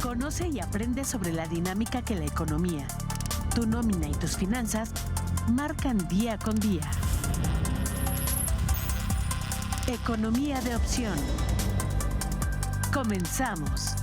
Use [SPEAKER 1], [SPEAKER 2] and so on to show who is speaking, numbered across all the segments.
[SPEAKER 1] Conoce y aprende sobre la dinámica que la economía, tu nómina y tus finanzas marcan día con día. Economía de opción. Comenzamos.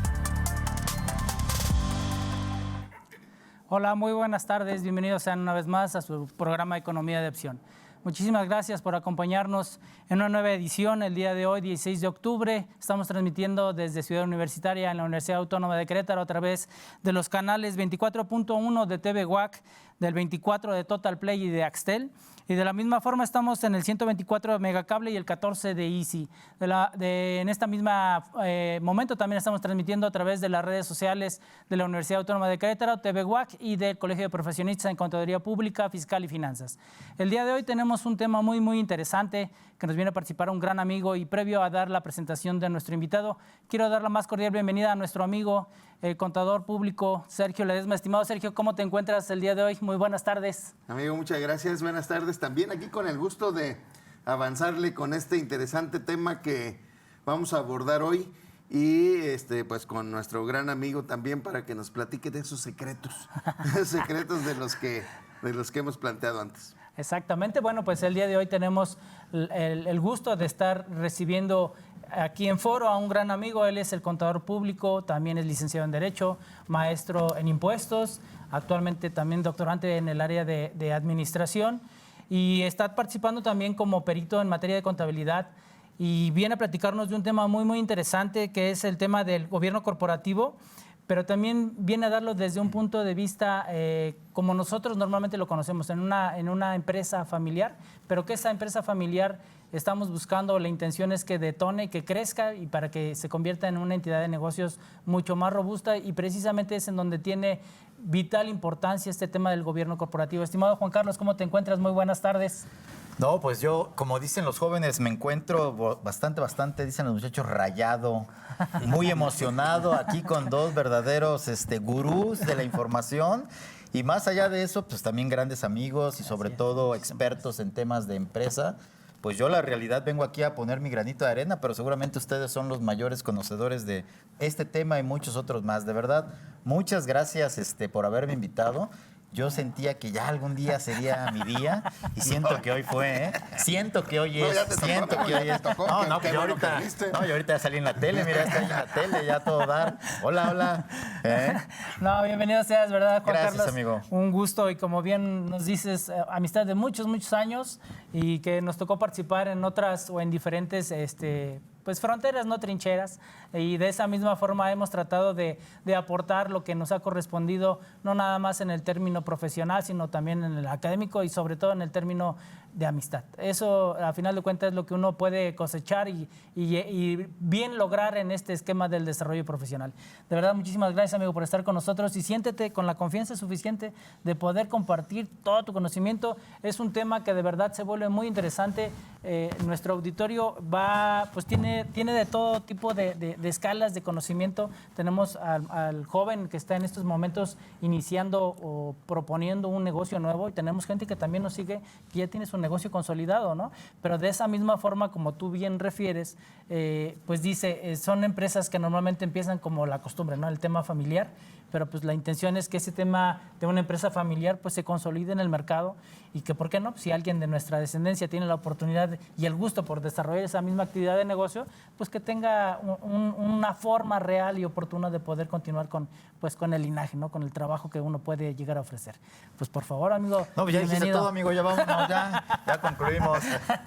[SPEAKER 2] Hola, muy buenas tardes. Bienvenidos sean una vez más a su programa Economía de Opción. Muchísimas gracias por acompañarnos en una nueva edición. El día de hoy, 16 de octubre, estamos transmitiendo desde Ciudad Universitaria en la Universidad Autónoma de Querétaro a través de los canales 24.1 de TV UAC, del 24 de Total Play y de Axtel. Y de la misma forma estamos en el 124 de Megacable y el 14 de Easy. En esta misma momento también estamos transmitiendo a través de las redes sociales de la Universidad Autónoma de Querétaro, TV UAC y del Colegio de Profesionistas en Contaduría Pública, Fiscal y Finanzas. El día de hoy tenemos un tema muy interesante que nos viene a participar un gran amigo, y previo a dar la presentación de nuestro invitado, quiero dar la más cordial bienvenida a nuestro amigo, el contador público Sergio Ledesma. Estimado Sergio, ¿cómo te encuentras el día de hoy? Muy buenas tardes.
[SPEAKER 3] Amigo, muchas gracias. Buenas tardes. También aquí con el gusto de avanzarle con este interesante tema que vamos a abordar hoy y pues con nuestro gran amigo también para que nos platique de esos secretos, secretos de los que hemos planteado antes.
[SPEAKER 2] Exactamente. Bueno, pues el día de hoy tenemos el gusto de estar recibiendo aquí en foro a un gran amigo. Él es el contador público, también es licenciado en Derecho, maestro en Impuestos, actualmente también doctorante en el área de Administración, y está participando también como perito en materia de contabilidad, y viene a platicarnos de un tema muy interesante, que es el tema del gobierno corporativo, pero también viene a darlo desde un punto de vista como nosotros normalmente lo conocemos, en una empresa familiar, pero que esa empresa familiar estamos buscando, la intención es que detone, que crezca y para que se convierta en una entidad de negocios mucho más robusta, y precisamente es en donde tiene vital importancia este tema del gobierno corporativo. Estimado Juan Carlos, ¿cómo te encuentras? Muy buenas tardes.
[SPEAKER 4] No, pues yo, como dicen los jóvenes, me encuentro bastante, dicen los muchachos, rayado, muy emocionado aquí con dos verdaderos gurús de la información. Y más allá de eso, pues también grandes amigos y sobre todo expertos en temas de empresa. Pues yo la realidad vengo aquí a poner mi granito de arena, pero seguramente ustedes son los mayores conocedores de este tema y muchos otros más. De verdad, muchas gracias por haberme invitado. Yo sentía que ya algún día sería mi día y siento que hoy fue, ¿eh? Siento que hoy es, siento que hoy es. No, yo ahorita ya salí en la tele, mira, estoy en la tele, ya todo dar. Hola.
[SPEAKER 2] No, bienvenido seas, ¿verdad, Juan
[SPEAKER 4] Carlos?
[SPEAKER 2] Gracias,
[SPEAKER 4] amigo.
[SPEAKER 2] Un gusto, y como bien nos dices, amistad de muchos años, y que nos tocó participar en otras o en diferentes pues fronteras, no trincheras, y de esa misma forma hemos tratado de aportar lo que nos ha correspondido, no nada más en el término profesional, sino también en el académico y sobre todo en el término de amistad. Eso, a final de cuentas, es lo que uno puede cosechar y bien lograr en este esquema del desarrollo profesional. De verdad, muchísimas gracias, amigo, por estar con nosotros, y siéntete con la confianza suficiente de poder compartir todo tu conocimiento. Es un tema que de verdad se vuelve muy interesante. Nuestro auditorio tiene de todo tipo de escalas de conocimiento. Tenemos al joven que está en estos momentos iniciando o proponiendo un negocio nuevo, y tenemos gente que también nos sigue que ya tiene su negocio consolidado, ¿no? Pero de esa misma forma, como tú bien refieres, pues dice, son empresas que normalmente empiezan como la costumbre, ¿no? El tema familiar, pero pues la intención es que ese tema de una empresa familiar pues se consolide en el mercado, y que, ¿por qué no? Si alguien de nuestra descendencia tiene la oportunidad y el gusto por desarrollar esa misma actividad de negocio, pues que tenga una forma real y oportuna de poder continuar con el linaje, ¿no? Con el trabajo que uno puede llegar a ofrecer. Pues por favor, amigo.
[SPEAKER 4] No, pues ya dijiste todo, amigo, ya vámonos, ya concluimos.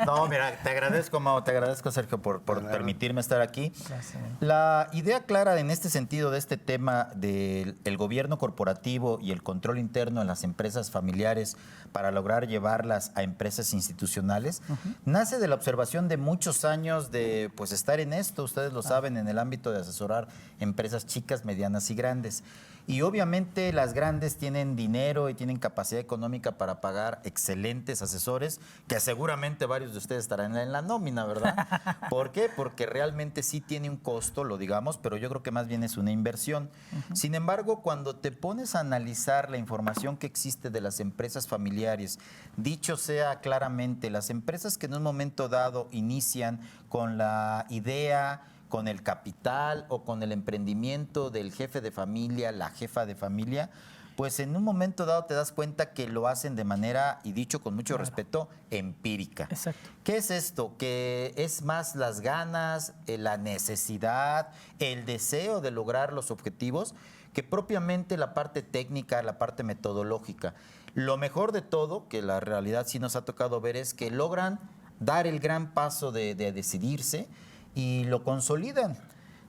[SPEAKER 4] No, mira, te agradezco, Sergio, por permitirme estar aquí.
[SPEAKER 2] Gracias.
[SPEAKER 4] La idea clara en este sentido de este tema del gobierno corporativo y el control interno en las empresas familiares para lograr llevarlas a empresas institucionales, nace de la observación de muchos años de pues estar en esto, ustedes lo saben, en el ámbito de asesorar empresas chicas, medianas y grandes. Y obviamente las grandes tienen dinero y tienen capacidad económica para pagar excelentes asesores, que seguramente varios de ustedes estarán en la nómina, ¿verdad? ¿Por qué? Porque realmente sí tiene un costo, lo digamos, pero yo creo que más bien es una inversión. Sin embargo, cuando te pones a analizar la información que existe de las empresas familiares, dicho sea claramente, las empresas que en un momento dado inician con la idea, con el capital o con el emprendimiento del jefe de familia, la jefa de familia, pues en un momento dado te das cuenta que lo hacen de manera, y dicho con mucho respeto, empírica.
[SPEAKER 2] Exacto.
[SPEAKER 4] ¿Qué es esto? Que es más las ganas, la necesidad, el deseo de lograr los objetivos, que propiamente la parte técnica, la parte metodológica. Lo mejor de todo, que la realidad sí nos ha tocado ver, es que logran dar el gran paso de decidirse y lo consolidan.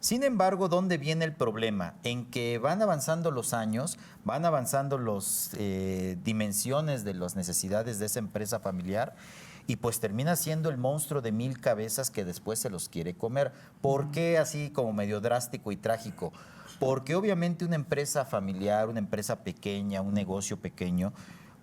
[SPEAKER 4] Sin embargo, ¿dónde viene el problema? En que van avanzando los años, van avanzando las dimensiones de las necesidades de esa empresa familiar y pues termina siendo el monstruo de 1000 cabezas que después se los quiere comer. ¿Por qué así como medio drástico y trágico? Porque obviamente una empresa familiar, una empresa pequeña, un negocio pequeño,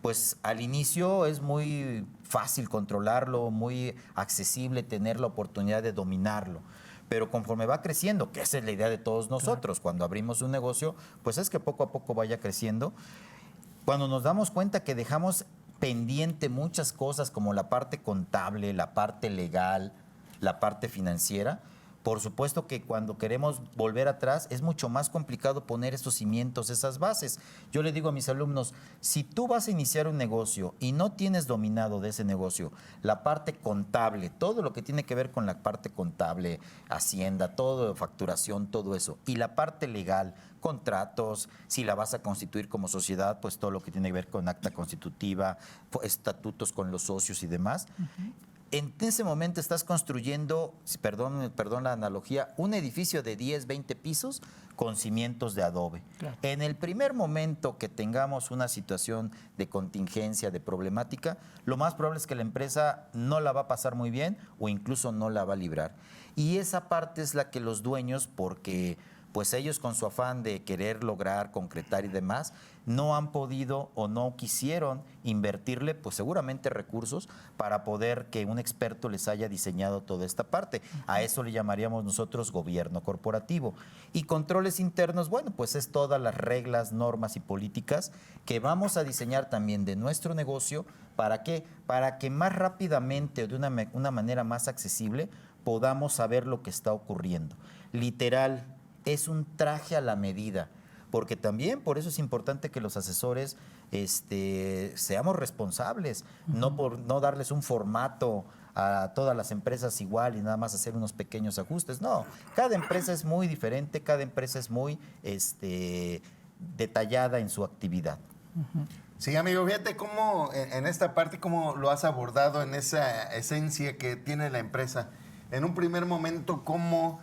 [SPEAKER 4] pues al inicio es muy fácil controlarlo, muy accesible tener la oportunidad de dominarlo. Pero conforme va creciendo, que esa es la idea de todos nosotros, cuando abrimos un negocio, pues es que poco a poco vaya creciendo. Cuando nos damos cuenta que dejamos pendiente muchas cosas como la parte contable, la parte legal, la parte financiera, por supuesto que cuando queremos volver atrás es mucho más complicado poner esos cimientos, esas bases. Yo le digo a mis alumnos, si tú vas a iniciar un negocio y no tienes dominado de ese negocio la parte contable, todo lo que tiene que ver con la parte contable, hacienda, todo, facturación, todo eso, y la parte legal, contratos, si la vas a constituir como sociedad, pues todo lo que tiene que ver con acta constitutiva, estatutos con los socios y demás. En ese momento estás construyendo, perdón la analogía, un edificio de 10, 20 pisos con cimientos de adobe.
[SPEAKER 2] Claro.
[SPEAKER 4] En el primer momento que tengamos una situación de contingencia, de problemática, lo más probable es que la empresa no la va a pasar muy bien o incluso no la va a librar. Y esa parte es la que los dueños, porque pues ellos con su afán de querer lograr, concretar y demás, no han podido o no quisieron invertirle, pues seguramente recursos para poder que un experto les haya diseñado toda esta parte. A eso le llamaríamos nosotros gobierno corporativo. Y controles internos, bueno, pues es todas las reglas, normas y políticas que vamos a diseñar también de nuestro negocio. ¿Para qué? Para que más rápidamente o de una manera más accesible podamos saber lo que está ocurriendo. Literal, es un traje a la medida, porque también por eso es importante que los asesores seamos responsables, no por no darles un formato a todas las empresas igual y nada más hacer unos pequeños ajustes. No, cada empresa es muy diferente, cada empresa es muy detallada en su actividad.
[SPEAKER 3] Sí, amigo, fíjate cómo en esta parte, cómo lo has abordado en esa esencia que tiene la empresa. En un primer momento, cómo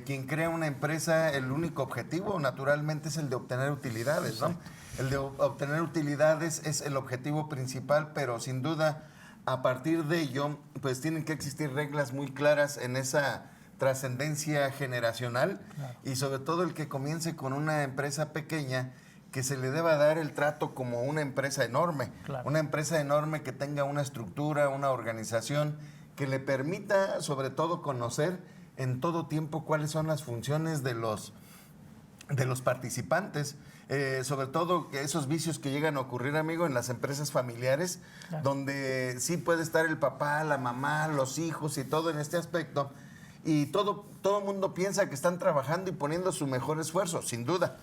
[SPEAKER 3] quien crea una empresa, el único objetivo naturalmente es el de obtener utilidades, ¿no? El de obtener utilidades es el objetivo principal, pero sin duda a partir de ello pues tienen que existir reglas muy claras en esa trascendencia generacional. Claro. Y sobre todo el que comience con una empresa pequeña, que se le deba dar el trato como una empresa enorme. Claro. Una empresa enorme que tenga una estructura, una organización que le permita sobre todo conocer en todo tiempo cuáles son las funciones de los participantes, sobre todo esos vicios que llegan a ocurrir, amigo, en las empresas familiares, claro, donde sí puede estar el papá, la mamá, los hijos y todo en este aspecto, y todo el mundo piensa que están trabajando y poniendo su mejor esfuerzo, sin duda,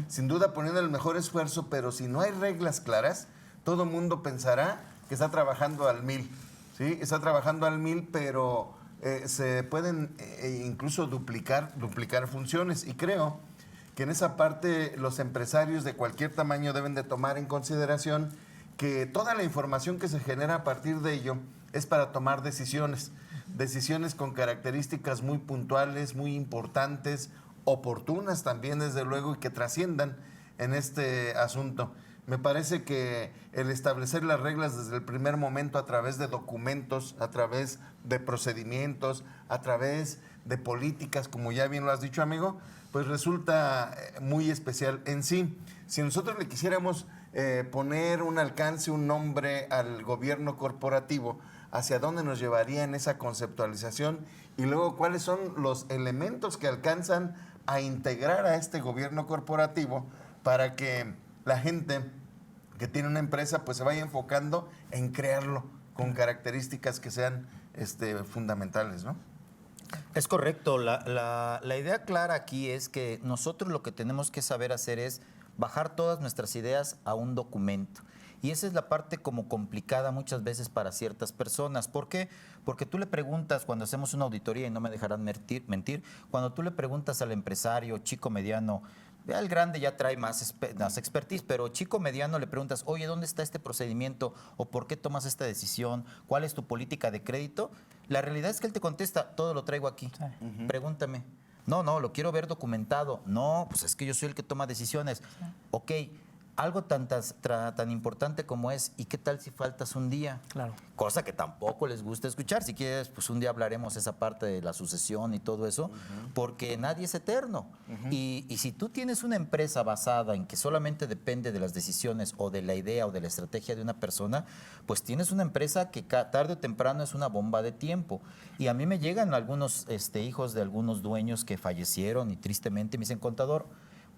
[SPEAKER 3] sin duda poniendo el mejor esfuerzo, pero si no hay reglas claras, todo el mundo pensará que está trabajando al 1000, ¿sí? Está trabajando al 1000, pero se pueden incluso duplicar funciones, y creo que en esa parte los empresarios de cualquier tamaño deben de tomar en consideración que toda la información que se genera a partir de ello es para tomar decisiones con características muy puntuales, muy importantes, oportunas también desde luego, y que trasciendan en este asunto. Me parece que el establecer las reglas desde el primer momento a través de documentos, a través de procedimientos, a través de políticas, como ya bien lo has dicho, amigo, pues resulta muy especial en sí. Si nosotros le quisiéramos poner un alcance, un nombre al gobierno corporativo, ¿hacia dónde nos llevaría en esa conceptualización? Y luego, ¿cuáles son los elementos que alcanzan a integrar a este gobierno corporativo para que la gente que tiene una empresa pues se vaya enfocando en crearlo con características que sean fundamentales, ¿no?
[SPEAKER 4] Es correcto. La idea clara aquí es que nosotros lo que tenemos que saber hacer es bajar todas nuestras ideas a un documento. Y esa es la parte como complicada muchas veces para ciertas personas. ¿Por qué? Porque tú le preguntas, cuando hacemos una auditoría, y no me dejarán mentir, cuando tú le preguntas al empresario, chico, mediano, el grande ya trae más expertise, pero chico, mediano le preguntas, oye, ¿dónde está este procedimiento? ¿O por qué tomas esta decisión? ¿Cuál es tu política de crédito? La realidad es que él te contesta, todo lo traigo aquí. Sí. Pregúntame. No, lo quiero ver documentado. No, pues es que yo soy el que toma decisiones. Sí. Ok. Algo tan importante como es, ¿y qué tal si faltas un día?
[SPEAKER 2] Claro.
[SPEAKER 4] Cosa que tampoco les gusta escuchar. Si quieres, pues un día hablaremos esa parte de la sucesión y todo eso, porque nadie es eterno. Y si tú tienes una empresa basada en que solamente depende de las decisiones o de la idea o de la estrategia de una persona, pues tienes una empresa que tarde o temprano es una bomba de tiempo. Y a mí me llegan algunos hijos de algunos dueños que fallecieron y tristemente me dicen, contador,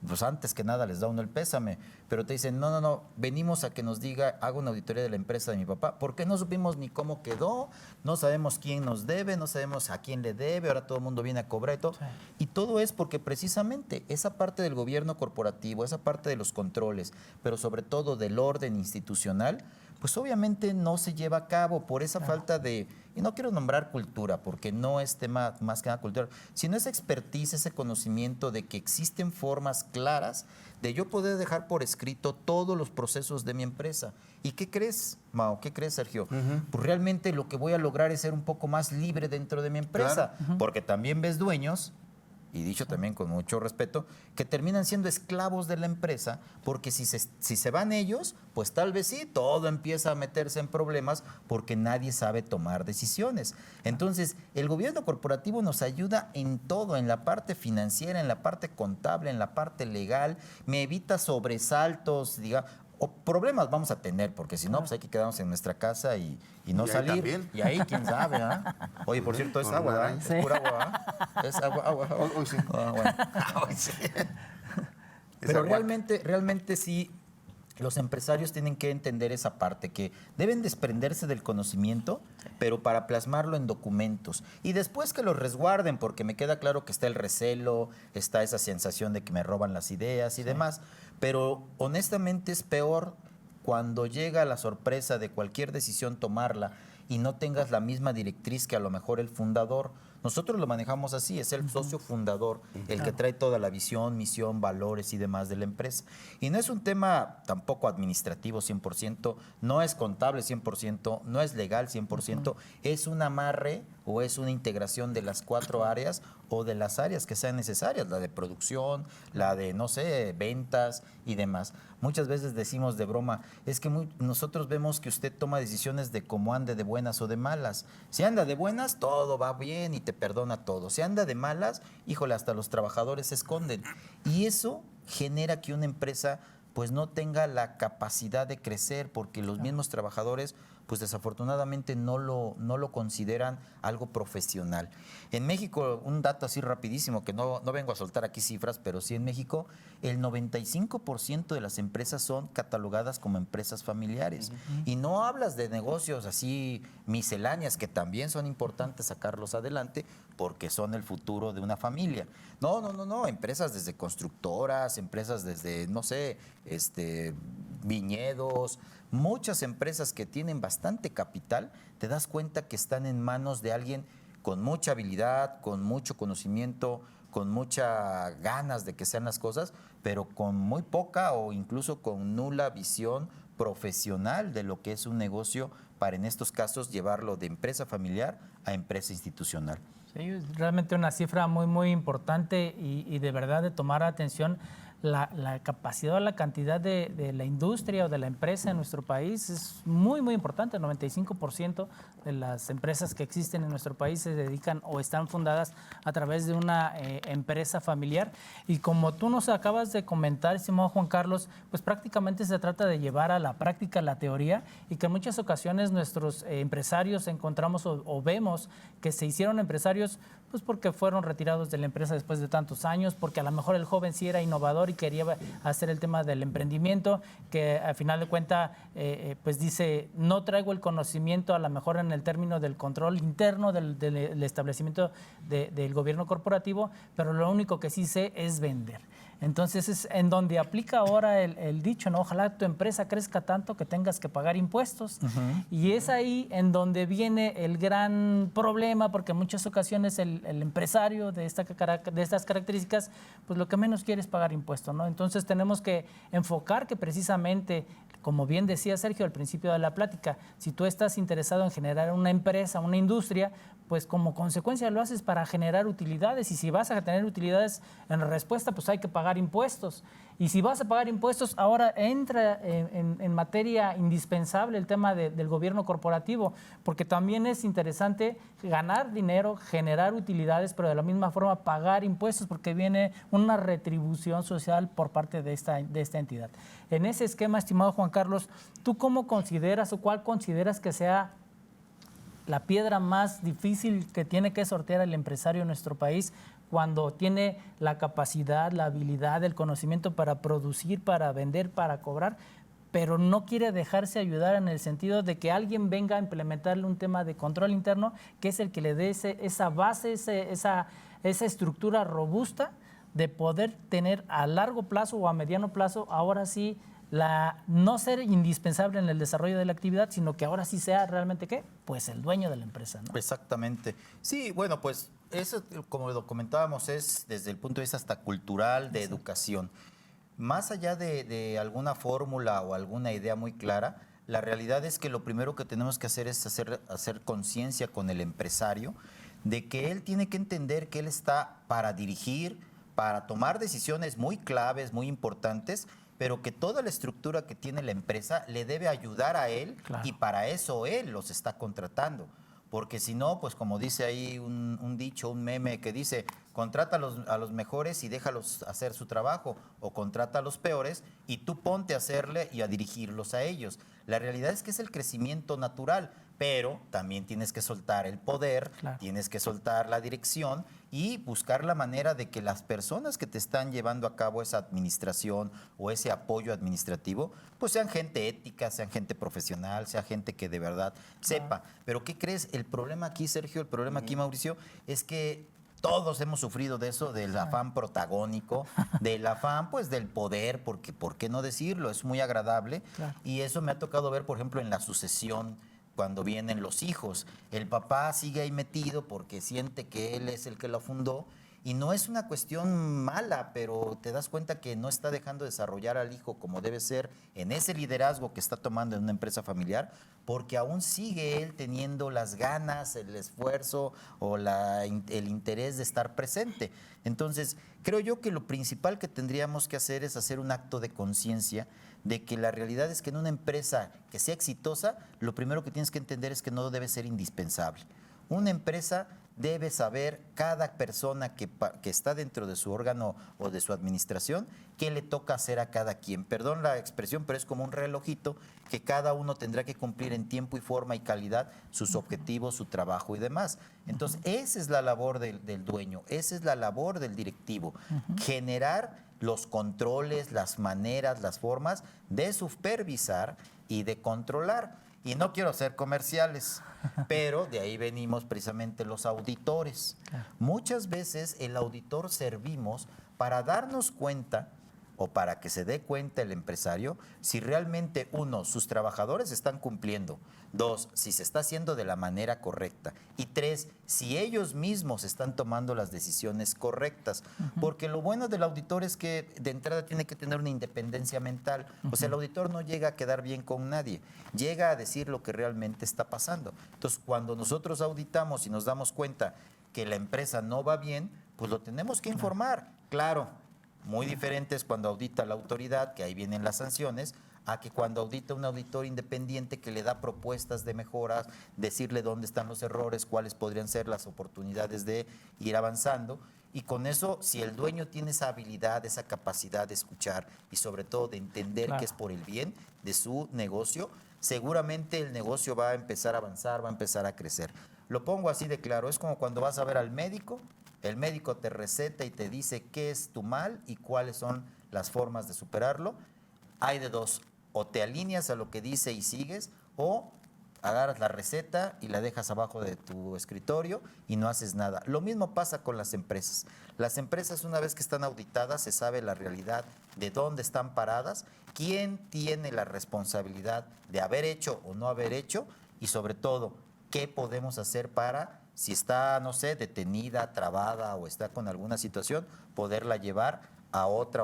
[SPEAKER 4] pues antes que nada les da uno el pésame, pero te dicen, no, venimos a que nos diga, haga una auditoría de la empresa de mi papá, porque no supimos ni cómo quedó, no sabemos quién nos debe, no sabemos a quién le debe, ahora todo el mundo viene a cobrar y todo. Sí. Y todo es porque precisamente esa parte del gobierno corporativo, esa parte de los controles, pero sobre todo del orden institucional, pues obviamente no se lleva a cabo por esa falta de, y no quiero nombrar cultura, porque no es tema más que nada cultura, sino esa expertise, ese conocimiento de que existen formas claras de yo poder dejar por escrito todos los procesos de mi empresa. ¿Y qué crees, Mao? ¿Qué crees, Sergio? Pues realmente lo que voy a lograr es ser un poco más libre dentro de mi empresa, porque también ves dueños, y dicho también con mucho respeto, que terminan siendo esclavos de la empresa, porque si se van ellos, pues tal vez sí, todo empieza a meterse en problemas porque nadie sabe tomar decisiones. Entonces, el gobierno corporativo nos ayuda en todo, en la parte financiera, en la parte contable, en la parte legal, me evita sobresaltos, digamos, o problemas vamos a tener, porque si no, pues hay que quedarnos en nuestra casa y no salir.
[SPEAKER 3] También.
[SPEAKER 4] Y ahí, quién sabe, ¿ah? Oye, por cierto, es agua, ¿verdad?
[SPEAKER 2] Sí.
[SPEAKER 4] Es pura agua, ¿ah? Es agua.
[SPEAKER 3] Hoy sí.
[SPEAKER 4] Bueno.
[SPEAKER 3] Hoy sí.
[SPEAKER 4] Pero realmente sí, los empresarios tienen que entender esa parte, que deben desprenderse del conocimiento, pero para plasmarlo en documentos. Y después que los resguarden, porque me queda claro que está el recelo, está esa sensación de que me roban las ideas y demás. Pero honestamente es peor cuando llega la sorpresa de cualquier decisión tomarla y no tengas la misma directriz que a lo mejor el fundador. Nosotros lo manejamos así, es el socio fundador, el que trae toda la visión, misión, valores y demás de la empresa. Y no es un tema tampoco administrativo 100%, no es contable 100%, no es legal 100%, es un amarre o es una integración de las 4 áreas o de las áreas que sean necesarias, la de producción, la de, no sé, ventas y demás. Muchas veces decimos de broma, es que nosotros vemos que usted toma decisiones de cómo ande de buenas o de malas. Si anda de buenas, todo va bien y te perdona todo. Si anda de malas, híjole, hasta los trabajadores se esconden. Y eso genera que una empresa pues no tenga la capacidad de crecer porque los mismos trabajadores pues desafortunadamente no lo consideran algo profesional. En México, un dato así rapidísimo, que no vengo a soltar aquí cifras, pero sí en México, el 95% de las empresas son catalogadas como empresas familiares. Y no hablas de negocios así misceláneas, que también son importantes sacarlos adelante, porque son el futuro de una familia. No, empresas desde constructoras, empresas desde, no sé, viñedos, muchas empresas que tienen bastante capital, te das cuenta que están en manos de alguien con mucha habilidad, con mucho conocimiento, con muchas ganas de que sean las cosas, pero con muy poca o incluso con nula visión profesional de lo que es un negocio para en estos casos llevarlo de empresa familiar a empresa institucional.
[SPEAKER 2] Sí, es realmente una cifra muy, muy importante y de verdad de tomar atención. La capacidad o la cantidad de la industria o de la empresa en nuestro país es muy, muy importante. El 95% de las empresas que existen en nuestro país se dedican o están fundadas a través de una empresa familiar. Y como tú nos acabas de comentar, estimado Juan Carlos, pues prácticamente se trata de llevar a la práctica la teoría y que en muchas ocasiones nuestros empresarios encontramos o vemos que se hicieron empresarios pues porque fueron retirados de la empresa después de tantos años, porque a lo mejor el joven sí era innovador y él quería hacer el tema del emprendimiento, que al final de cuentas, pues dice, no traigo el conocimiento a lo mejor en el término del control interno del establecimiento del gobierno corporativo, pero lo único que sí sé es vender. Entonces es en donde aplica ahora el dicho, ¿no? Ojalá tu empresa crezca tanto que tengas que pagar impuestos. Y es ahí en donde viene el gran problema, porque en muchas ocasiones el empresario de estas características, pues lo que menos quiere es pagar impuestos, ¿no? Entonces tenemos que enfocar que precisamente, como bien decía Sergio al principio de la plática, si tú estás interesado en generar una empresa, una industria, pues como consecuencia lo haces para generar utilidades, y si vas a tener utilidades en respuesta, pues hay que pagar impuestos. Y si vas a pagar impuestos, ahora entra en materia indispensable el tema del gobierno corporativo, porque también es interesante ganar dinero, generar utilidades, pero de la misma forma pagar impuestos, porque viene una retribución social por parte de esta entidad. En ese esquema, estimado Juan Carlos, ¿tú cómo consideras o cuál consideras que sea la piedra más difícil que tiene que sortear el empresario en nuestro país cuando tiene la capacidad, la habilidad, el conocimiento para producir, para vender, para cobrar, pero no quiere dejarse ayudar en el sentido de que alguien venga a implementarle un tema de control interno, que es el que le dé esa base, esa estructura robusta de poder tener a largo plazo o a mediano plazo, ahora sí, no ser indispensable en el desarrollo de la actividad, sino que ahora sí sea realmente, ¿qué? Pues el dueño de la empresa, ¿no?
[SPEAKER 4] Exactamente. Sí, bueno, pues eso, como lo comentábamos, es desde el punto de vista hasta cultural, de educación. Más allá de alguna fórmula o alguna idea muy clara, la realidad es que lo primero que tenemos que hacer es hacer conciencia con el empresario de que él tiene que entender que él está para dirigir, para tomar decisiones muy claves, muy importantes, pero que toda la estructura que tiene la empresa le debe ayudar a él, claro, y para eso él los está contratando. Porque si no, pues como dice ahí un dicho, un meme que dice, contrata a los mejores y déjalos hacer su trabajo, o contrata a los peores y tú ponte a hacerle y a dirigirlos a ellos. La realidad es que es el crecimiento natural, pero también tienes que soltar el poder, claro, tienes que soltar la dirección y buscar la manera de que las personas que te están llevando a cabo esa administración o ese apoyo administrativo, pues sean gente ética, sean gente profesional, sea gente que de verdad sepa. Pero ¿qué crees? El problema aquí, Sergio, el problema aquí, Mauricio, es que todos hemos sufrido de eso, del afán protagónico, del afán pues del poder, porque ¿por qué no decirlo? Es muy agradable, claro, y eso me ha tocado ver, por ejemplo, en la sucesión, cuando vienen los hijos. El papá sigue ahí metido porque siente que él es el que lo fundó, y no es una cuestión mala, pero te das cuenta que no está dejando desarrollar al hijo como debe ser en ese liderazgo que está tomando en una empresa familiar, porque aún sigue él teniendo las ganas, el esfuerzo o el interés de estar presente. Entonces, creo yo que lo principal que tendríamos que hacer es hacer un acto de conciencia de que la realidad es que en una empresa que sea exitosa, lo primero que tienes que entender es que no debe ser indispensable. Una empresa debe saber, cada persona que está dentro de su órgano o de su administración, qué le toca hacer a cada quien. Perdón la expresión, pero es como un relojito que cada uno tendrá que cumplir en tiempo y forma y calidad sus objetivos, su trabajo y demás. Entonces, esa es la labor del dueño, esa es la labor del directivo, generar los controles, las maneras, las formas de supervisar y de controlar. Y no quiero ser comerciales, pero de ahí venimos precisamente los auditores. Muchas veces el auditor servimos para darnos cuenta, o para que se dé cuenta el empresario, si realmente, uno, sus trabajadores están cumpliendo; dos, si se está haciendo de la manera correcta; y tres, si ellos mismos están tomando las decisiones correctas. Porque lo bueno del auditor es que de entrada tiene que tener una independencia mental. O sea, el auditor no llega a quedar bien con nadie, llega a decir lo que realmente está pasando. Entonces, cuando nosotros auditamos y nos damos cuenta que la empresa no va bien, pues lo tenemos que informar. Claro, muy diferente es cuando audita la autoridad, que ahí vienen las sanciones, a que cuando audita un auditor independiente que le da propuestas de mejoras, decirle dónde están los errores, cuáles podrían ser las oportunidades de ir avanzando. Y con eso, si el dueño tiene esa habilidad, esa capacidad de escuchar y sobre todo de entender, claro, que es por el bien de su negocio, seguramente el negocio va a empezar a avanzar, va a empezar a crecer. Lo pongo así de claro, es como cuando vas a ver al médico. El médico te receta y te dice qué es tu mal y cuáles son las formas de superarlo. Hay de dos, o te alineas a lo que dice y sigues, o agarras la receta y la dejas abajo de tu escritorio y no haces nada. Lo mismo pasa con las empresas. Las empresas, una vez que están auditadas, se sabe la realidad de dónde están paradas, quién tiene la responsabilidad de haber hecho o no haber hecho, y sobre todo, qué podemos hacer para, si está, no sé, detenida, trabada o está con alguna situación, poderla llevar a otra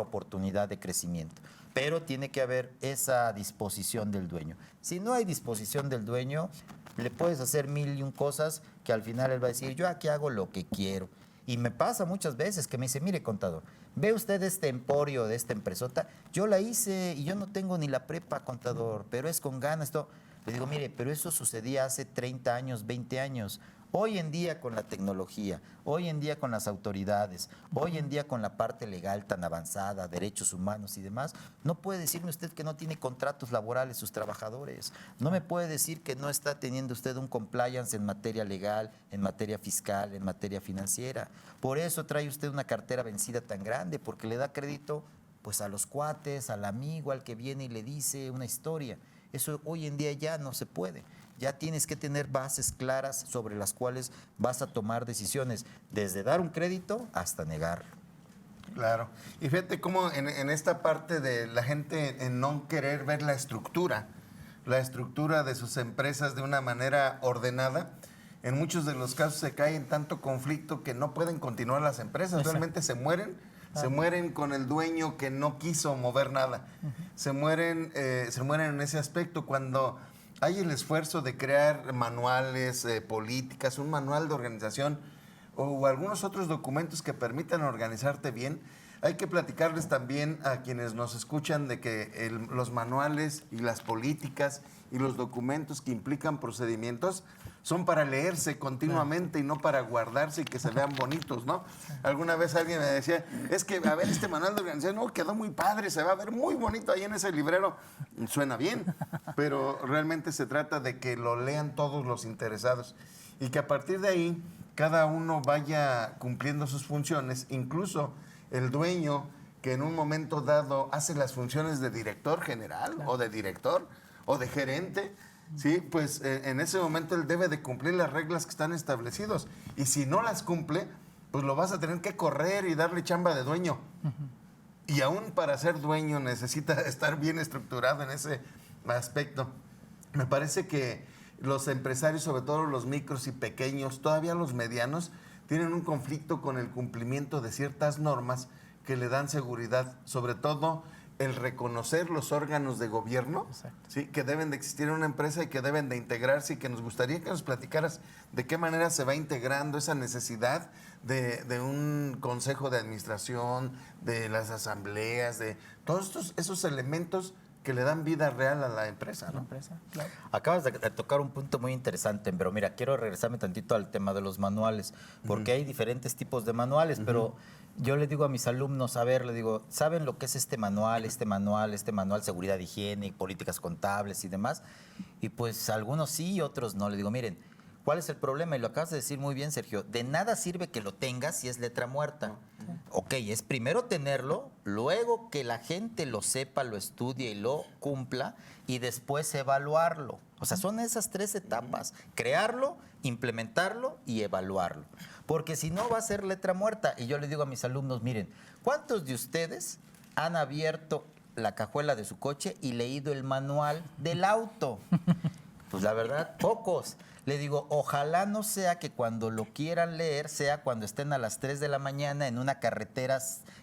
[SPEAKER 4] oportunidad de crecimiento. Pero tiene que haber esa disposición del dueño. Si no hay disposición del dueño, le puedes hacer mil y un cosas que al final él va a decir, yo aquí hago lo que quiero. Y me pasa muchas veces que me dice, mire, contador, ve usted este emporio de esta empresota, yo la hice y yo no tengo ni la prepa, contador, pero es con ganas. Esto. Le digo, mire, pero eso sucedía hace 30 años, 20 años. Hoy en día con la tecnología, hoy en día con las autoridades, hoy en día con la parte legal tan avanzada, derechos humanos y demás, no puede decirme usted que no tiene contratos laborales sus trabajadores. No me puede decir que no está teniendo usted un compliance en materia legal, en materia fiscal, en materia financiera. Por eso trae usted una cartera vencida tan grande, porque le da crédito pues a los cuates, al amigo, al que viene y le dice una historia. Eso hoy en día ya no se puede. Ya tienes que tener bases claras sobre las cuales vas a tomar decisiones, desde dar un crédito hasta negarlo.
[SPEAKER 3] Claro. Y fíjate cómo en esta parte de la gente en no querer ver la estructura de sus empresas de una manera ordenada, en muchos de los casos se cae en tanto conflicto que no pueden continuar las empresas.
[SPEAKER 2] Exacto.
[SPEAKER 3] Realmente se mueren con el dueño que no quiso mover nada. Se mueren en ese aspecto cuando hay el esfuerzo de crear manuales, políticas, un manual de organización o algunos otros documentos que permitan organizarte bien. Hay que platicarles también a quienes nos escuchan de que los manuales y las políticas y los documentos que implican procedimientos son para leerse continuamente y no para guardarse y que se vean bonitos, ¿no? Alguna vez alguien me decía, es que, a ver, este manual de organización, no, quedó muy padre, se va a ver muy bonito ahí en ese librero. Suena bien, pero realmente se trata de que lo lean todos los interesados y que a partir de ahí cada uno vaya cumpliendo sus funciones, incluso el dueño que en un momento dado hace las funciones de director general o de director o de gerente, ¿sí? Pues en ese momento él debe de cumplir las reglas que están establecidas. Y si no las cumple, pues lo vas a tener que correr y darle chamba de dueño. Y aún para ser dueño necesita estar bien estructurado en ese aspecto. Me parece que los empresarios, sobre todo los micros y pequeños, todavía los medianos, tienen un conflicto con el cumplimiento de ciertas normas que le dan seguridad, sobre todo el reconocer los órganos de gobierno, ¿sí? Que deben de existir en una empresa y que deben de integrarse, y que nos gustaría que nos platicaras de qué manera se va integrando esa necesidad de un consejo de administración, de las asambleas, de todos esos elementos que le dan vida real a la empresa, ¿no?
[SPEAKER 2] Claro.
[SPEAKER 4] Acabas de tocar un punto muy interesante, pero mira, quiero regresarme tantito al tema de los manuales, porque hay diferentes tipos de manuales, pero yo le digo a mis alumnos, a ver, le digo, ¿saben lo que es este manual, seguridad, higiene, políticas contables y demás? Y pues algunos sí, otros no. Le digo, miren, ¿cuál es el problema? Y lo acabas de decir muy bien, Sergio. De nada sirve que lo tengas si es letra muerta. Ok, es primero tenerlo, luego que la gente lo sepa, lo estudie y lo cumpla, y después evaluarlo. O sea, son esas 3 etapas: crearlo, implementarlo y evaluarlo. Porque si no, va a ser letra muerta. Y yo le digo a mis alumnos, miren, ¿cuántos de ustedes han abierto la cajuela de su coche y leído el manual del auto? Pues la verdad, pocos. Le digo, ojalá no sea que cuando lo quieran leer sea cuando estén a las 3 de la mañana en una carretera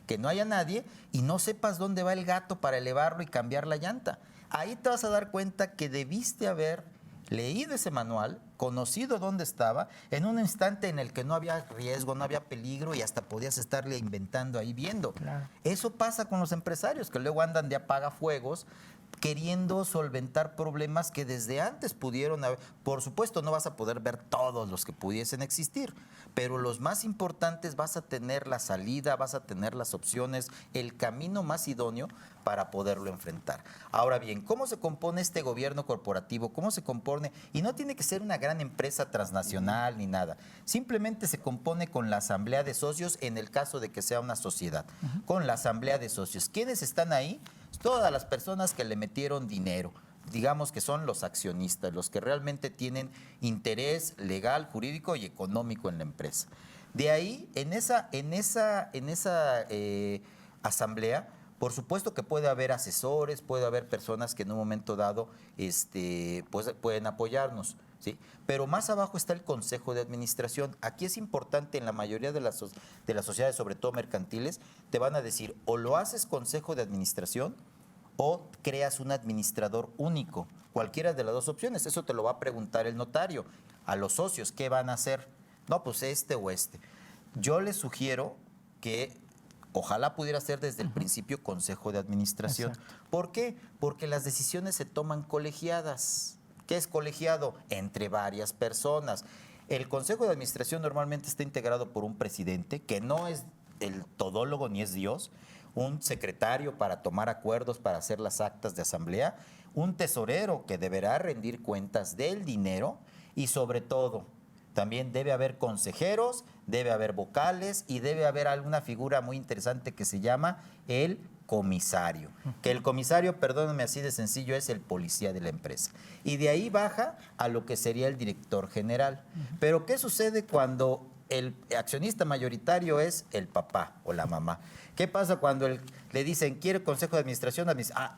[SPEAKER 4] que no haya nadie y no sepas dónde va el gato para elevarlo y cambiar la llanta. Ahí te vas a dar cuenta que debiste haber leído ese manual, conocido dónde estaba, en un instante en el que no había riesgo, no había peligro y hasta podías estarle inventando ahí viendo.
[SPEAKER 2] Claro.
[SPEAKER 4] Eso pasa con los empresarios, que luego andan de apagafuegos, queriendo solventar problemas que desde antes pudieron haber. Por supuesto, no vas a poder ver todos los que pudiesen existir, pero los más importantes vas a tener la salida, vas a tener las opciones, el camino más idóneo para poderlo enfrentar. Ahora bien, ¿cómo se compone este gobierno corporativo? ¿Cómo se compone? Y no tiene que ser una gran empresa transnacional ni nada. Simplemente se compone con la asamblea de socios en el caso de que sea una sociedad. Con la asamblea de socios. ¿Quiénes están ahí? Todas las personas que le metieron dinero, digamos que son los accionistas, los que realmente tienen interés legal, jurídico y económico en la empresa. De ahí, en esa asamblea, por supuesto que puede haber asesores, puede haber personas que en un momento dado pues, pueden apoyarnos, ¿sí? Pero más abajo está el Consejo de Administración. Aquí es importante, en la mayoría de las sociedades, sobre todo mercantiles, te van a decir, o lo haces Consejo de Administración o creas un administrador único. Cualquiera de las dos opciones. Eso te lo va a preguntar el notario. A los socios, ¿qué van a hacer? No, pues este o este. Yo les sugiero que ojalá pudiera ser desde el principio Consejo de Administración.
[SPEAKER 2] Exacto.
[SPEAKER 4] ¿Por qué? Porque las decisiones se toman colegiadas. ¿Qué es colegiado? Entre varias personas. El Consejo de Administración normalmente está integrado por un presidente, que no es el todólogo ni es Dios, un secretario para tomar acuerdos, para hacer las actas de asamblea, un tesorero que deberá rendir cuentas del dinero y sobre todo también debe haber consejeros, debe haber vocales y debe haber alguna figura muy interesante que se llama el comisario. Que el comisario, perdónenme así de sencillo, es el policía de la empresa. Y de ahí baja a lo que sería el director general. Pero ¿qué sucede cuando el accionista mayoritario es el papá o la mamá? ¿Qué pasa cuando le dicen, quiere consejo de administración?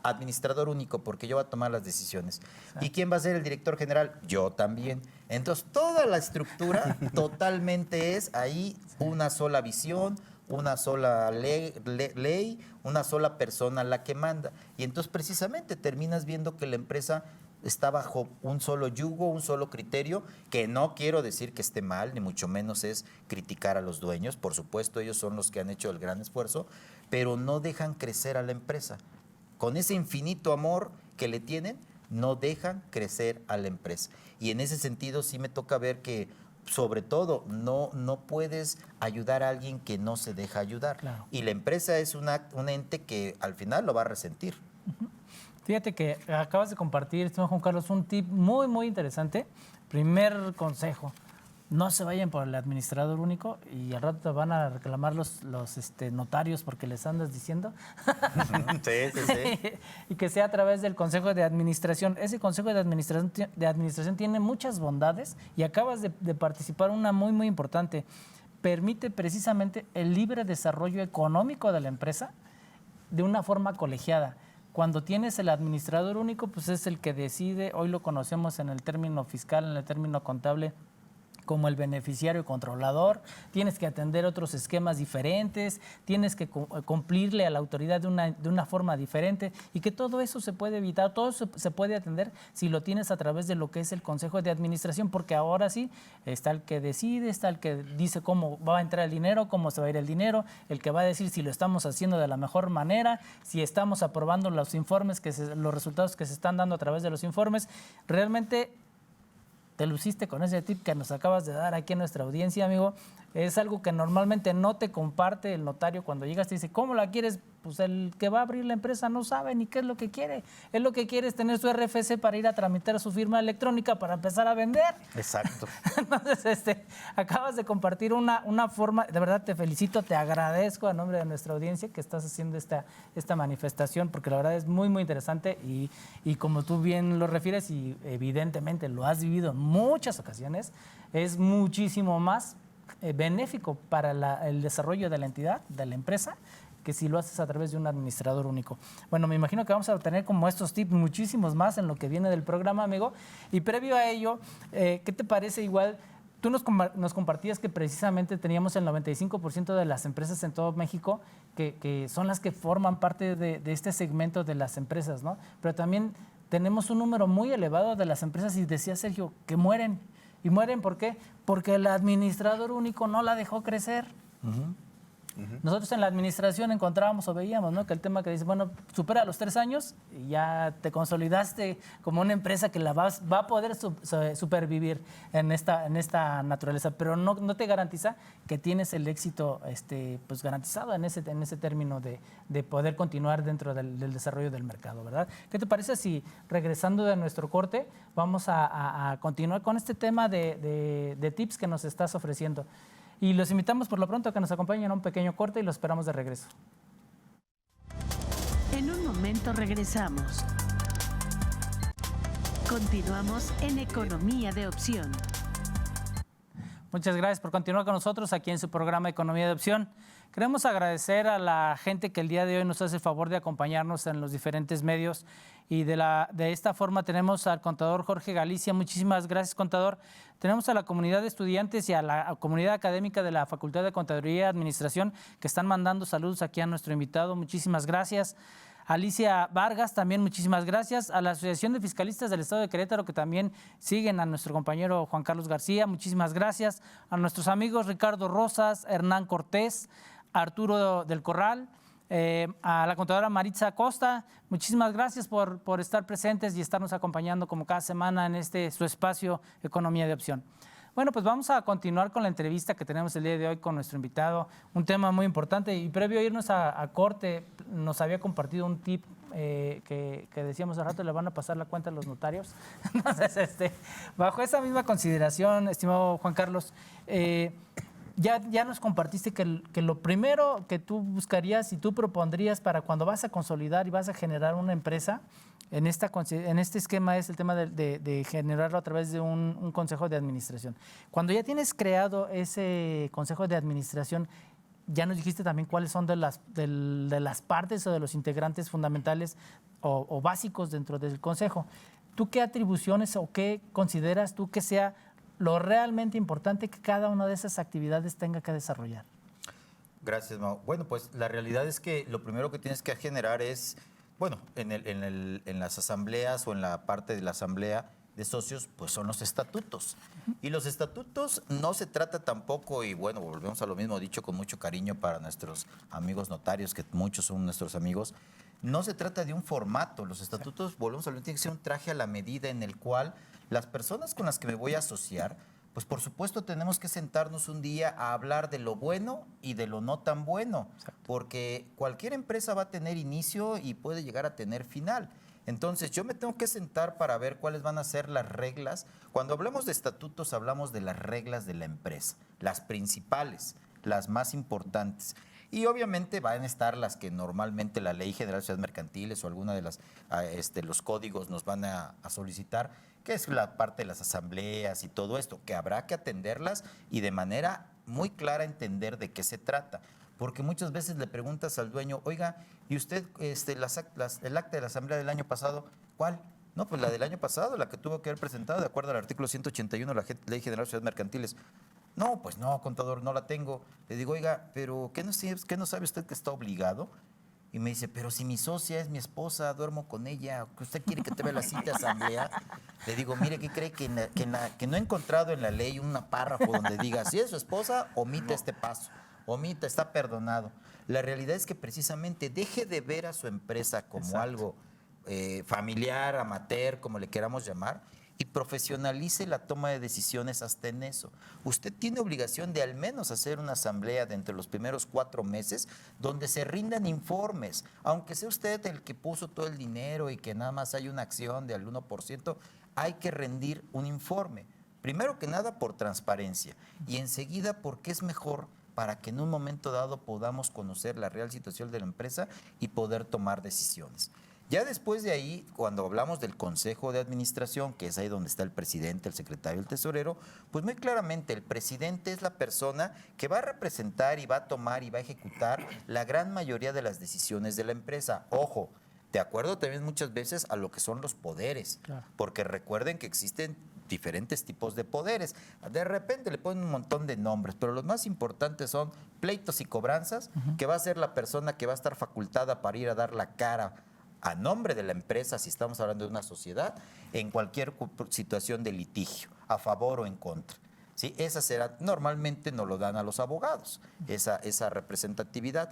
[SPEAKER 4] Administrador único, porque yo voy a tomar las decisiones. Sí. ¿Y quién va a ser el director general? Yo también. Entonces, toda la estructura totalmente es ahí una sola visión, una sola ley, una sola persona la que manda. Y entonces, precisamente, terminas viendo que la empresa está bajo un solo yugo, un solo criterio, que no quiero decir que esté mal, ni mucho menos es criticar a los dueños. Por supuesto, ellos son los que han hecho el gran esfuerzo, pero no dejan crecer a la empresa. Con ese infinito amor que le tienen, no dejan crecer a la empresa. Y en ese sentido sí me toca ver que, sobre todo, no puedes ayudar a alguien que no se deja ayudar.
[SPEAKER 2] Claro.
[SPEAKER 4] Y la empresa es un ente que al final lo va a resentir.
[SPEAKER 2] Uh-huh. Fíjate que acabas de compartir, estimado Juan Carlos, un tip muy, muy interesante. Primer consejo, no se vayan por el administrador único y al rato te van a reclamar los notarios porque les andas diciendo. Sí. Y que sea a través del Consejo de Administración. Ese Consejo de Administración tiene muchas bondades y acabas de participar una muy, muy importante. Permite precisamente el libre desarrollo económico de la empresa de una forma colegiada. Cuando tienes el administrador único, pues es el que decide, hoy lo conocemos en el término fiscal, en el término contable, como el beneficiario controlador, tienes que atender otros esquemas diferentes, tienes que cumplirle a la autoridad de una forma diferente y que todo eso se puede evitar, todo eso se puede atender si lo tienes a través de lo que es el Consejo de Administración, porque ahora sí está el que decide, está el que dice cómo va a entrar el dinero, cómo se va a ir el dinero, el que va a decir si lo estamos haciendo de la mejor manera, si estamos aprobando los informes, los resultados que se están dando a través de los informes. Realmente te luciste con ese tip que nos acabas de dar aquí en nuestra audiencia, amigo. Es algo que normalmente no te comparte el notario cuando llegas. Te dice, ¿cómo la quieres? Pues el que va a abrir la empresa no sabe ni qué es lo que quiere. Él lo que quiere es tener su RFC para ir a tramitar su firma electrónica para empezar a vender.
[SPEAKER 4] Exacto.
[SPEAKER 2] Entonces, acabas de compartir una forma, de verdad te felicito, te agradezco a nombre de nuestra audiencia que estás haciendo esta manifestación, porque la verdad es muy, muy interesante y como tú bien lo refieres y evidentemente lo has vivido en muchas ocasiones, es muchísimo más benéfico para el desarrollo de la entidad, de la empresa, que si lo haces a través de un administrador único. Bueno, me imagino que vamos a tener como estos tips muchísimos más en lo que viene del programa, amigo. Y previo a ello, ¿qué te parece igual? Tú nos compartías que precisamente teníamos el 95% de las empresas en todo México que son las que forman parte de este segmento de las empresas, ¿no? Pero también tenemos un número muy elevado de las empresas, y decía Sergio, que mueren. ¿Y mueren por qué? Porque el administrador único no la dejó crecer. Nosotros en la administración encontrábamos o veíamos, ¿no?, que el tema que dice, bueno, supera los 3 años y ya te consolidaste como una empresa que va a poder supervivir en esta naturaleza, pero no te garantiza que tienes el éxito pues garantizado en ese término de poder continuar dentro del desarrollo del mercado, ¿verdad? ¿Qué te parece si, regresando de nuestro corte, vamos a continuar con este tema de tips que nos estás ofreciendo? Y los invitamos por lo pronto a que nos acompañen a un pequeño corte y los esperamos de regreso.
[SPEAKER 1] En un momento regresamos. Continuamos en Economía de Opción.
[SPEAKER 2] Muchas gracias por continuar con nosotros aquí en su programa Economía de Opción. Queremos agradecer a la gente que el día de hoy nos hace el favor de acompañarnos en los diferentes medios y de esta forma tenemos al contador Jorge Galicia. Muchísimas gracias, contador. Tenemos a la comunidad de estudiantes y a la comunidad académica de la Facultad de Contaduría y Administración que están mandando saludos aquí a nuestro invitado. Muchísimas gracias. Alicia Vargas, también muchísimas gracias. A la Asociación de Fiscalistas del Estado de Querétaro, que también siguen a nuestro compañero Juan Carlos García, muchísimas gracias. A nuestros amigos Ricardo Rosas, Hernán Cortés, Arturo del Corral, a la contadora Maritza Costa, muchísimas gracias por estar presentes y estarnos acompañando como cada semana en su espacio Economía de Opción. Bueno, pues vamos a continuar con la entrevista que tenemos el día de hoy con nuestro invitado, un tema muy importante, y previo a irnos a corte nos había compartido un tip que decíamos hace rato, le van a pasar la cuenta a los notarios. Entonces, bajo esa misma consideración, estimado Juan Carlos, ya nos compartiste que lo primero que tú buscarías y tú propondrías para cuando vas a consolidar y vas a generar una empresa, en este esquema es el tema de generarlo a través de un consejo de administración. Cuando ya tienes creado ese consejo de administración, ya nos dijiste también cuáles son de las partes o de los integrantes fundamentales o básicos dentro del consejo. ¿Tú qué atribuciones o qué consideras tú que sea lo realmente importante que cada una de esas actividades tenga que desarrollar?
[SPEAKER 4] Gracias, Mau. Bueno, pues la realidad es que lo primero que tienes que generar es, bueno, en las asambleas o en la parte de la asamblea de socios, pues son los estatutos. Y los estatutos no se trata tampoco, y bueno, volvemos a lo mismo dicho con mucho cariño para nuestros amigos notarios, que muchos son nuestros amigos, no se trata de un formato. Los estatutos, volvemos a lo mismo, tiene que ser un traje a la medida en el cual las personas con las que me voy a asociar, pues por supuesto tenemos que sentarnos un día a hablar de lo bueno y de lo no tan bueno. Exacto. Porque cualquier empresa va a tener inicio y puede llegar a tener final. Entonces yo me tengo que sentar para ver cuáles van a ser las reglas. Cuando hablamos de estatutos hablamos de las reglas de la empresa, las principales, las más importantes. Y obviamente van a estar las que normalmente la Ley General de Sociedades Mercantiles o alguna de los códigos nos van a solicitar, que es la parte de las asambleas y todo esto, que habrá que atenderlas y de manera muy clara entender de qué se trata. Porque muchas veces le preguntas al dueño, oiga, ¿y usted el acta de la asamblea del año pasado, cuál? No, pues la del año pasado, la que tuvo que haber presentado de acuerdo al artículo 181 de la Ley General de Sociedades Mercantiles. No, pues no, contador, no la tengo. Le digo, oiga, pero ¿qué no sabe usted que está obligado? Y me dice, pero si mi socia es mi esposa, duermo con ella, ¿usted quiere que te vea la cita de asamblea? Le digo, mire, ¿qué cree? Que no he encontrado en la ley un párrafo donde diga, si es su esposa, omita este paso, omita, está perdonado. La realidad es que precisamente deje de ver a su empresa como Exacto. algo familiar, amateur, como le queramos llamar, y profesionalice la toma de decisiones hasta en eso. Usted tiene obligación de al menos hacer una asamblea dentro de los primeros 4 meses donde se rindan informes. Aunque sea usted el que puso todo el dinero y que nada más hay una acción del 1%, hay que rendir un informe. Primero que nada por transparencia y enseguida porque es mejor para que en un momento dado podamos conocer la real situación de la empresa y poder tomar decisiones. Ya después de ahí, cuando hablamos del Consejo de Administración, que es ahí donde está el presidente, el secretario, el tesorero, pues muy claramente el presidente es la persona que va a representar y va a tomar y va a ejecutar la gran mayoría de las decisiones de la empresa. Ojo, de acuerdo también muchas veces a lo que son los poderes, claro. Porque recuerden que existen diferentes tipos de poderes. De repente le ponen un montón de nombres, pero los más importantes son pleitos y cobranzas, que va a ser la persona que va a estar facultada para ir a dar la cara a nombre de la empresa, si estamos hablando de una sociedad, en cualquier situación de litigio, a favor o en contra. ¿sí? Esa será, normalmente no lo dan a los abogados, esa representatividad.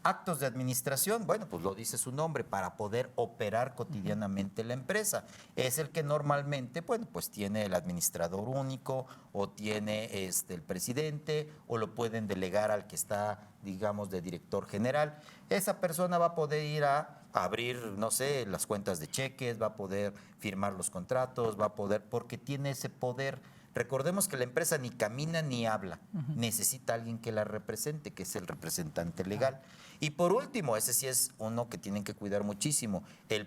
[SPEAKER 4] Actos de administración, bueno, pues lo dice su nombre, para poder operar cotidianamente la empresa. Es el que normalmente, bueno, pues tiene el administrador único o tiene el presidente o lo pueden delegar al que está, digamos, de director general. Esa persona va a poder ir a abrir, no sé, las cuentas de cheques, va a poder firmar los contratos, va a poder, porque tiene ese poder. Recordemos que la empresa ni camina ni habla, necesita alguien que la represente, que es el representante legal. Y por último, ese sí es uno que tienen que cuidar muchísimo, el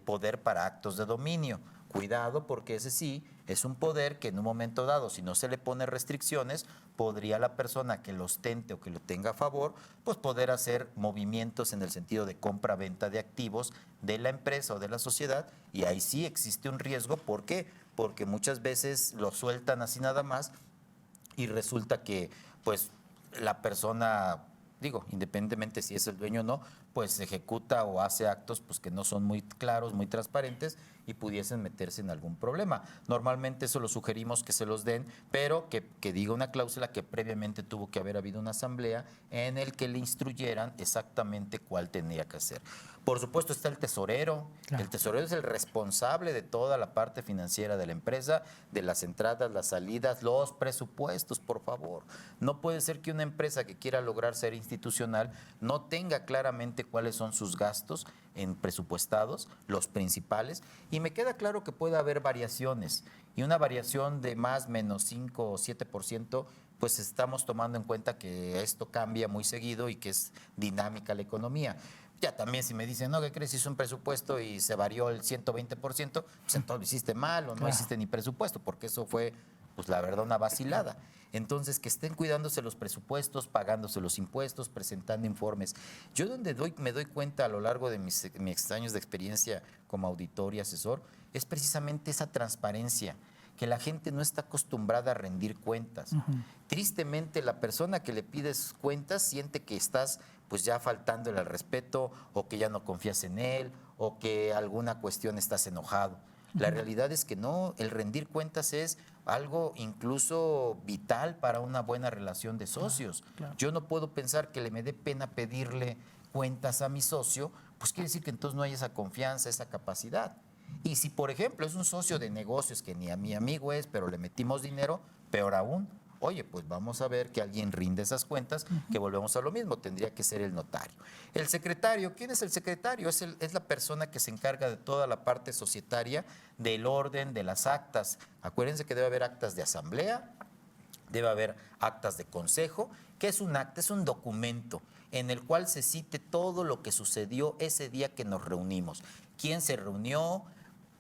[SPEAKER 4] poder para actos de dominio. Cuidado, porque ese sí es un poder que en un momento dado, si no se le pone restricciones, podría la persona que lo ostente o que lo tenga a favor, pues poder hacer movimientos en el sentido de compra-venta de activos de la empresa o de la sociedad, y ahí sí existe un riesgo. ¿Por qué? Porque muchas veces lo sueltan así nada más y resulta que pues la persona, digo, independientemente si es el dueño o no, pues ejecuta o hace actos pues que no son muy claros, muy transparentes y pudiesen meterse en algún problema. Normalmente eso lo sugerimos que se los den, pero que diga una cláusula que previamente tuvo que haber habido una asamblea en el que le instruyeran exactamente cuál tenía que hacer. Por supuesto está el tesorero. Claro. El tesorero es el responsable de toda la parte financiera de la empresa, de las entradas, las salidas, los presupuestos, por favor. No puede ser que una empresa que quiera lograr ser institucional no tenga claramente cuáles son sus gastos en presupuestados, los principales, y me queda claro que puede haber variaciones, y una variación de más, menos 5 o 7%, pues estamos tomando en cuenta que esto cambia muy seguido y que es dinámica la economía. Ya también si me dicen, no, ¿qué crees? Hizo un presupuesto y se varió el 120%, pues entonces hiciste mal o no hiciste ni presupuesto, porque eso fue, pues la verdad, una vacilada. Entonces, que estén cuidándose los presupuestos, pagándose los impuestos, presentando informes. Yo donde me doy cuenta a lo largo de mis años de experiencia como auditor y asesor, es precisamente esa transparencia, que la gente no está acostumbrada a rendir cuentas. Tristemente, la persona que le pides cuentas siente que estás pues ya faltándole al respeto, o que ya no confías en él, o que alguna cuestión estás enojado. La realidad es que no, el rendir cuentas es algo incluso vital para una buena relación de socios. Claro. Yo no puedo pensar que me dé pena pedirle cuentas a mi socio, pues quiere decir que entonces no hay esa confianza, esa capacidad. Y si, por ejemplo, es un socio de negocios que ni a mi amigo es, pero le metimos dinero, peor aún. Oye, pues vamos a ver que alguien rinde esas cuentas, que volvemos a lo mismo, tendría que ser el notario. El secretario, ¿quién es el secretario? Es la persona que se encarga de toda la parte societaria, del orden, de las actas. Acuérdense que debe haber actas de asamblea, debe haber actas de consejo. ¿Qué es un acta? Es un documento en el cual se cite todo lo que sucedió ese día que nos reunimos. ¿Quién se reunió?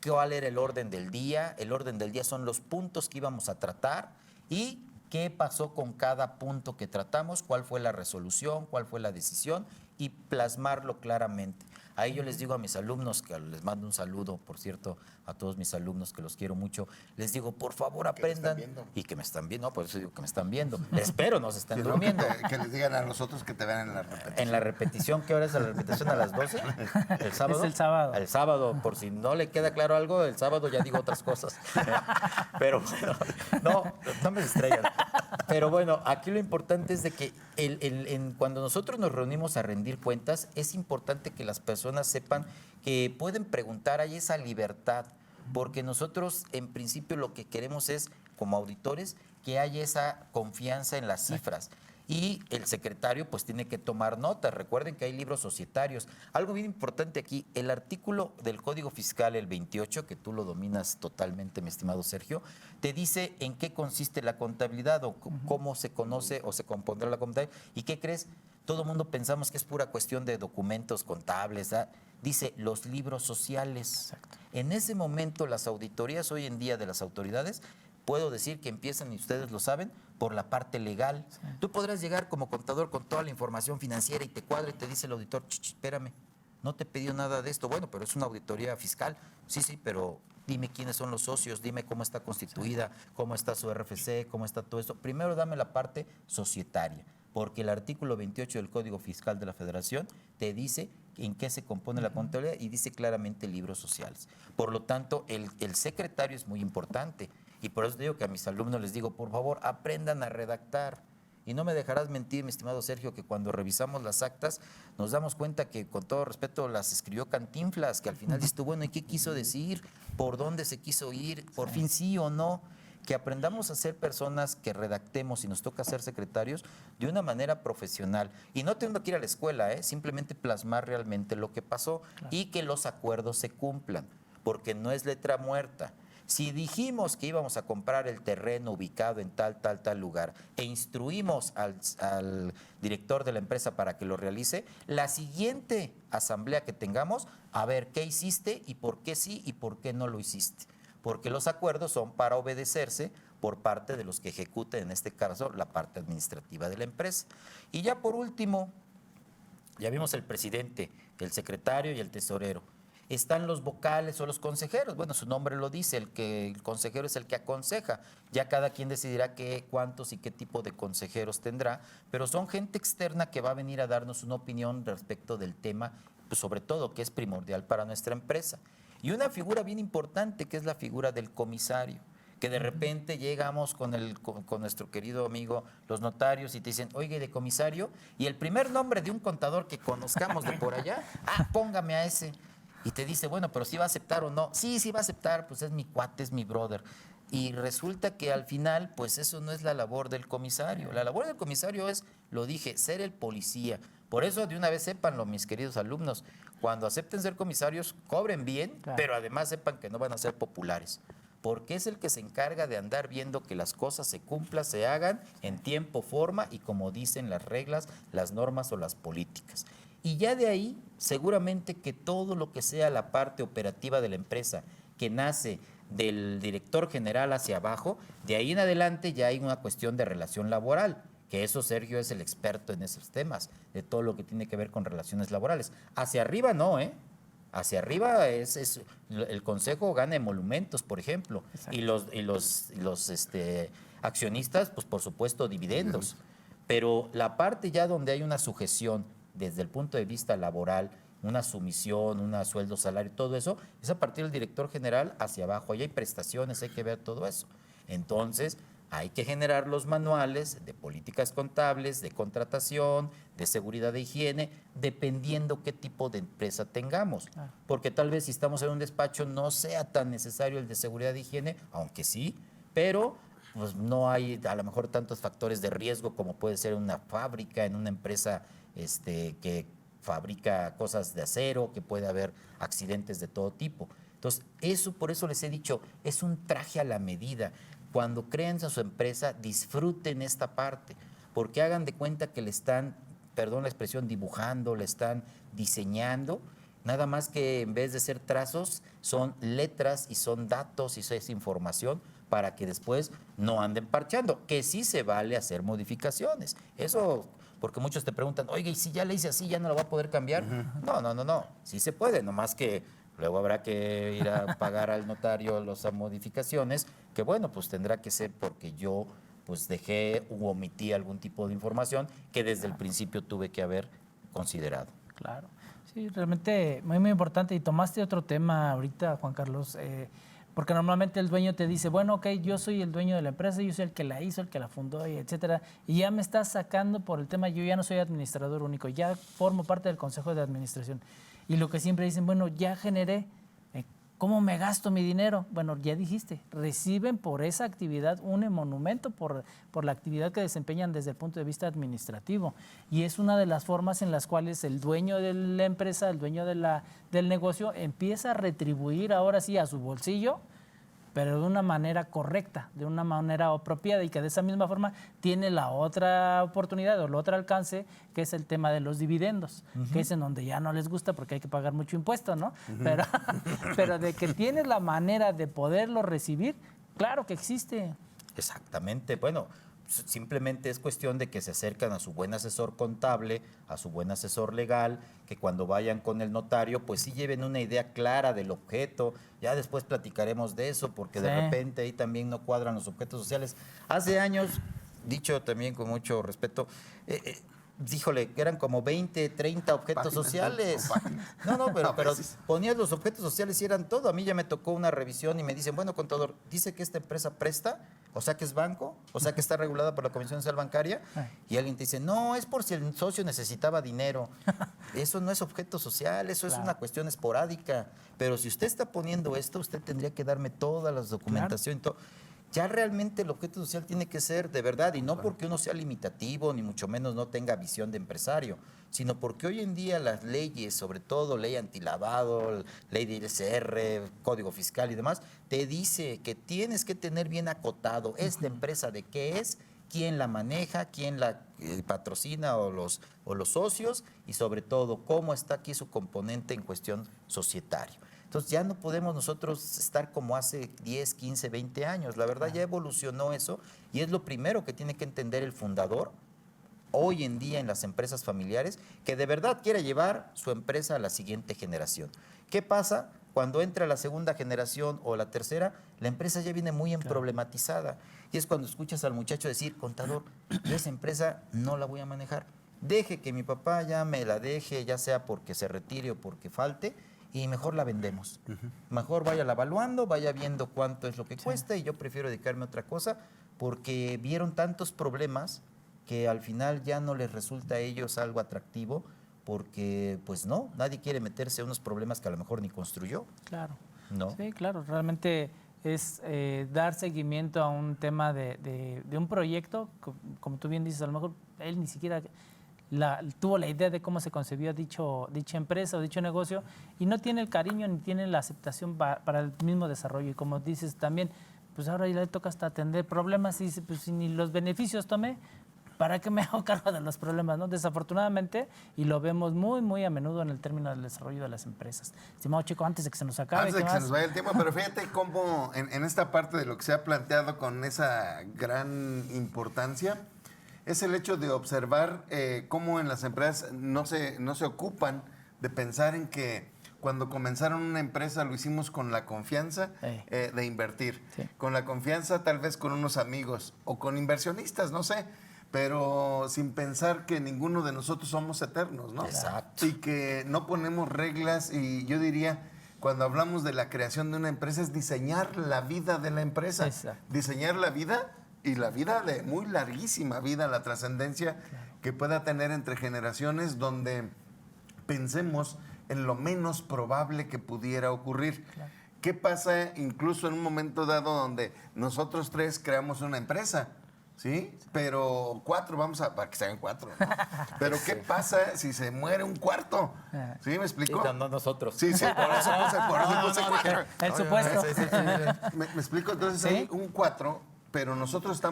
[SPEAKER 4] ¿Cuál era el orden del día? El orden del día son los puntos que íbamos a tratar y qué pasó con cada punto que tratamos, cuál fue la resolución, cuál fue la decisión, y plasmarlo claramente. Ahí yo les digo a mis alumnos, que les mando un saludo, por cierto, a todos mis alumnos que los quiero mucho, les digo, por favor, aprendan. Y que me están viendo, no, por eso digo que me están viendo. Espero no se estén durmiendo.
[SPEAKER 3] Que les digan a los otros que te vean en la repetición.
[SPEAKER 4] En la repetición, ¿qué hora es la repetición? ¿A las 12? ¿El sábado?
[SPEAKER 2] Es el sábado.
[SPEAKER 4] El sábado, por si no le queda claro algo, el sábado ya digo otras cosas. Pero bueno, no me distraigan. Pero bueno, aquí lo importante es de que cuando nosotros nos reunimos a rendir cuentas, es importante que las personas sepan que pueden preguntar, hay esa libertad, porque nosotros en principio lo que queremos es, como auditores, que haya esa confianza en las cifras. Y el secretario pues tiene que tomar notas. Recuerden que hay libros societarios. Algo bien importante aquí, el artículo del Código Fiscal, el 28, que tú lo dominas totalmente, mi estimado Sergio, te dice en qué consiste la contabilidad o cómo se conoce o se compondrá la contabilidad. ¿Y qué crees? Todo el mundo pensamos que es pura cuestión de documentos contables. Dice los libros sociales. Exacto. En ese momento las auditorías hoy en día de las autoridades, puedo decir que empiezan, y ustedes lo saben, por la parte legal. Sí. Tú podrás llegar como contador con toda la información financiera y te cuadra y te dice el auditor, espérame, no te pidió nada de esto. Bueno, pero es una auditoría fiscal. Sí, pero dime quiénes son los socios, dime cómo está constituida, cómo está su RFC, cómo está todo esto. Primero dame la parte societaria, porque el artículo 28 del Código Fiscal de la Federación te dice en qué se compone la contabilidad y dice claramente libros sociales. Por lo tanto, el secretario es muy importante. Y por eso digo que a mis alumnos les digo, por favor, aprendan a redactar. Y no me dejarás mentir, mi estimado Sergio, que cuando revisamos las actas nos damos cuenta que, con todo respeto, las escribió Cantinflas, que al final dices tú, bueno, ¿y qué quiso decir? ¿Por dónde se quiso ir? ¿Por fin sí o no? Que aprendamos a ser personas que redactemos, y nos toca ser secretarios, de una manera profesional. Y no tengo que ir a la escuela, simplemente plasmar realmente lo que pasó y que los acuerdos se cumplan, porque no es letra muerta. Si dijimos que íbamos a comprar el terreno ubicado en tal lugar e instruimos al director de la empresa para que lo realice, la siguiente asamblea que tengamos, a ver qué hiciste y por qué sí y por qué no lo hiciste. Porque los acuerdos son para obedecerse por parte de los que ejecuten, en este caso, la parte administrativa de la empresa. Y ya por último, ya vimos el presidente, el secretario y el tesorero. Están los vocales o los consejeros. Bueno, su nombre lo dice, el consejero es el que aconseja. Ya cada quien decidirá cuántos y qué tipo de consejeros tendrá, pero son gente externa que va a venir a darnos una opinión respecto del tema, pues sobre todo que es primordial para nuestra empresa. Y una figura bien importante que es la figura del comisario, que de repente llegamos con nuestro querido amigo los notarios y te dicen, oye, de comisario, y el primer nombre de un contador que conozcamos de por allá, póngame a ese. Y te dice, bueno, pero ¿sí va a aceptar o no? Sí, sí va a aceptar, pues es mi cuate, es mi brother. Y resulta que al final, pues eso no es la labor del comisario. La labor del comisario es, lo dije, ser el policía. Por eso, de una vez sépanlo, mis queridos alumnos, cuando acepten ser comisarios, cobren bien, claro, pero además sepan que no van a ser populares. Porque es el que se encarga de andar viendo que las cosas se cumplan, se hagan en tiempo, forma y como dicen las reglas, las normas o las políticas. Y ya de ahí, seguramente que todo lo que sea la parte operativa de la empresa, que nace del director general hacia abajo, de ahí en adelante ya hay una cuestión de relación laboral, que eso Sergio es el experto en esos temas, de todo lo que tiene que ver con relaciones laborales. Hacia arriba no, Hacia arriba es el consejo gana emolumentos, por ejemplo, y los accionistas, pues por supuesto dividendos. Pero la parte ya donde hay una sujeción desde el punto de vista laboral, una sumisión, un sueldo, salario, todo eso, es a partir del director general hacia abajo. Ahí hay prestaciones, hay que ver todo eso. Entonces, hay que generar los manuales de políticas contables, de contratación, de seguridad de higiene, dependiendo qué tipo de empresa tengamos. Porque tal vez si estamos en un despacho no sea tan necesario el de seguridad de higiene, aunque sí, pero pues no hay a lo mejor tantos factores de riesgo como puede ser en una fábrica, en una empresa que fabrica cosas de acero, que puede haber accidentes de todo tipo. Entonces, por eso les he dicho, es un traje a la medida. Cuando creen a su empresa, disfruten esta parte, porque hagan de cuenta que le están, perdón la expresión, dibujando, le están diseñando, nada más que en vez de ser trazos, son letras y son datos y es información para que después no anden parchando, que sí se vale hacer modificaciones. Eso, porque muchos te preguntan, oiga, ¿y si ya le hice así, ya no lo va a poder cambiar? No, sí se puede, nomás que luego habrá que ir a pagar al notario las modificaciones, que bueno, pues tendrá que ser porque yo pues dejé u omití algún tipo de información que desde el principio tuve que haber considerado.
[SPEAKER 2] Claro, sí, realmente muy, muy importante. Y tomaste otro tema ahorita, Juan Carlos, porque normalmente el dueño te dice, bueno, ok, yo soy el dueño de la empresa, yo soy el que la hizo, el que la fundó, y etcétera, y ya me estás sacando por el tema, yo ya no soy administrador único, ya formo parte del consejo de administración. Y lo que siempre dicen, bueno, ya generé, ¿cómo me gasto mi dinero? Bueno, ya dijiste, reciben por esa actividad un emolumento por la actividad que desempeñan desde el punto de vista administrativo. Y es una de las formas en las cuales el dueño de la empresa, el dueño del negocio, empieza a retribuir ahora sí a su bolsillo, pero de una manera correcta, de una manera apropiada, y que de esa misma forma tiene la otra oportunidad o el otro alcance, que es el tema de los dividendos, que es en donde ya no les gusta porque hay que pagar mucho impuesto, ¿no? Pero de que tienes la manera de poderlo recibir, claro que existe.
[SPEAKER 4] Exactamente, bueno, simplemente es cuestión de que se acercan a su buen asesor contable, a su buen asesor legal, que cuando vayan con el notario, pues sí lleven una idea clara del objeto. Ya después platicaremos de eso, porque de repente ahí también no cuadran los objetos sociales. Hace años, dicho también con mucho respeto, híjole, eran como 20, 30 objetos
[SPEAKER 3] Páginas,
[SPEAKER 4] sociales.
[SPEAKER 3] ¿no? O páginas.
[SPEAKER 4] No, pero,
[SPEAKER 3] A veces.
[SPEAKER 4] ponías los objetos sociales y eran todo. A mí ya me tocó una revisión y me dicen, bueno, contador, dice que esta empresa presta, o sea que es banco, o sea que está regulada por la Comisión Nacional Bancaria, y alguien te dice, no, es por si el socio necesitaba dinero. Eso no es objeto social, eso es una cuestión esporádica. Pero si usted está poniendo esto, usted tendría que darme todas las documentaciones. Ya realmente el objeto social tiene que ser de verdad, y no porque uno sea limitativo, ni mucho menos no tenga visión de empresario, sino porque hoy en día las leyes, sobre todo ley antilavado, ley de ISR, código fiscal y demás, te dice que tienes que tener bien acotado esta empresa de qué es, quién la maneja, quién la patrocina o los socios, y sobre todo cómo está aquí su componente en cuestión societaria. Entonces ya no podemos nosotros estar como hace 10, 15, 20 años. La verdad ya evolucionó eso, y es lo primero que tiene que entender el fundador hoy en día en las empresas familiares, que de verdad quiere llevar su empresa a la siguiente generación. ¿Qué pasa? Cuando entra la segunda generación o la tercera, la empresa ya viene muy problematizada. Y es cuando escuchas al muchacho decir, contador, yo esa empresa no la voy a manejar. Deje que mi papá ya me la deje, ya sea porque se retire o porque falte, y mejor la vendemos. Mejor vaya la evaluando, vaya viendo cuánto es lo que cuesta, y yo prefiero dedicarme a otra cosa, porque vieron tantos problemas que al final ya no les resulta a ellos algo atractivo, porque pues no, nadie quiere meterse a unos problemas que a lo mejor ni construyó.
[SPEAKER 2] Claro.
[SPEAKER 4] ¿No?
[SPEAKER 2] Sí, claro. Realmente es dar seguimiento a un tema de un proyecto, como tú bien dices, a lo mejor él ni siquiera tuvo la idea de cómo se concebió dicha empresa o dicho negocio, y no tiene el cariño ni tiene la aceptación para el mismo desarrollo. Y como dices también, pues ahora ya le toca hasta atender problemas, y dice, pues si ni los beneficios tomé, ¿para qué me hago cargo de los problemas? ¿No? Desafortunadamente, y lo vemos muy, muy a menudo en el término del desarrollo de las empresas. Estimado Chico, antes de que se nos acabe,
[SPEAKER 3] Antes de que se nos vaya el tiempo, pero fíjate cómo en esta parte de lo que se ha planteado con esa gran importancia, es el hecho de observar cómo en las empresas no se ocupan de pensar en que cuando comenzaron una empresa lo hicimos con la confianza de invertir, con la confianza tal vez con unos amigos o con inversionistas, no sé, pero sin pensar que ninguno de nosotros somos eternos, ¿no?
[SPEAKER 4] Exacto.
[SPEAKER 3] Y que no ponemos reglas, y yo diría, cuando hablamos de la creación de una empresa, es diseñar la vida de la empresa.
[SPEAKER 2] Exacto.
[SPEAKER 3] Diseñar la vida, y la vida de muy larguísima vida, la trascendencia que pueda tener entre generaciones, donde pensemos en lo menos probable que pudiera ocurrir.
[SPEAKER 2] Claro.
[SPEAKER 3] ¿Qué pasa incluso en un momento dado donde nosotros tres creamos una empresa? ¿Sí? Pero 4, para que sean 4. ¿No? Pero ¿qué pasa si se muere un cuarto? ¿Sí? ¿Me explico?
[SPEAKER 4] No nosotros.
[SPEAKER 3] Sí, por eso puse 4.
[SPEAKER 2] El supuesto.
[SPEAKER 3] ¿Me explico? Entonces hay un 4, pero nosotros